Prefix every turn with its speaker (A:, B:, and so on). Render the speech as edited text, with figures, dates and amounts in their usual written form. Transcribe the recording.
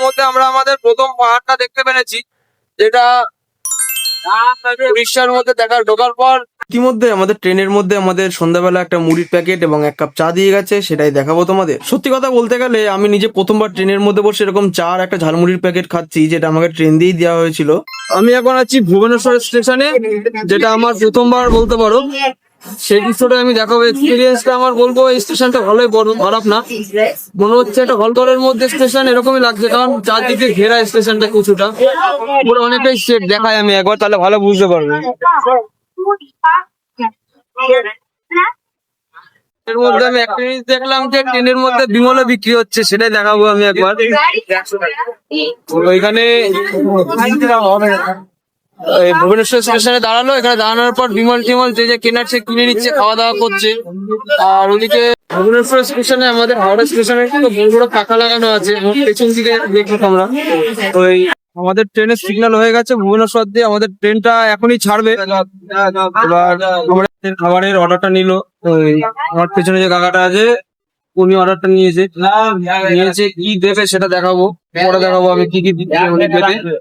A: মধ্যে আমরা আমাদের প্রথম পাহাড়টা দেখতে পেরেছি, যেটা উড়িষ্যার মধ্যে ঢোকার পর ইতিমধ্যে আমাদের ট্রেনের মধ্যে আমাদের সন্ধ্যাবেলা একটা মুড়ির প্যাকেট এবং এক কাপ চা দিয়ে গেছে, সেটাই দেখাবো তোমাদের। সত্যি কথা বলতে গেলে আমি নিজে প্রথমবার ট্রেনের মধ্যে বসে এরকম চা আর একটা ঝালমুড়ির প্যাকেট খাচ্ছি, যেটা আমাকে ট্রেন দিয়েই দেওয়া হয়েছিল। আমি এখন আছি ভুবনেশ্বর স্টেশনে, যেটা আমার প্রথমবার বলতে পারো। সেই দৃশ্যটা আমি দেখাবো, এক্সপিরিয়েন্সটা আমার বলবো এই স্টেশনটা ভালোই বড়, খারাপ না। মনে হচ্ছে একটা হলঘরের মধ্যে স্টেশন এরকমই লাগছে, কারণ চারদিকে ঘেরা স্টেশনটা কিছুটা পুরো অনেকটাই সেট দেখায়। আমি একবার তাহলে ভালো বুঝতে পারবো। এর মধ্যে আমি একটা জিনিস দেখলাম যে ট্রেনের মধ্যে বিমলও বিক্রি হচ্ছে, সেটাই দেখাবো আমি একবার। ওইখানে ভুবনেশ্বর স্টেশনে দাঁড়ালো, এখানে দাঁড়ানোর পর বিমল টিমল যে যে কেনার সে কিনে নিচ্ছে, খাওয়া দাওয়া করছে। আর ওদিকে ভুবনেশ্বর স্টেশনে আমাদের হাওড়া স্টেশনে তো বড় বড় পাখা লাগানো আছে, পেছন দিকে দেখবো আমরা। ওই আমাদের ট্রেনের সিগন্যাল হয়ে গেছে ভুবনেশ্বর দিয়ে, আমাদের ট্রেনটা এখনই ছাড়বে। এবার আমরা খাবারের অর্ডারটা নিল, ওই আমার পেছনে যে কাকাটা আছে উনি অর্ডারটা নিয়েছে। কি দেবে সেটা দেখাবো, পরে দেখাবো আমি কি কি দেবে।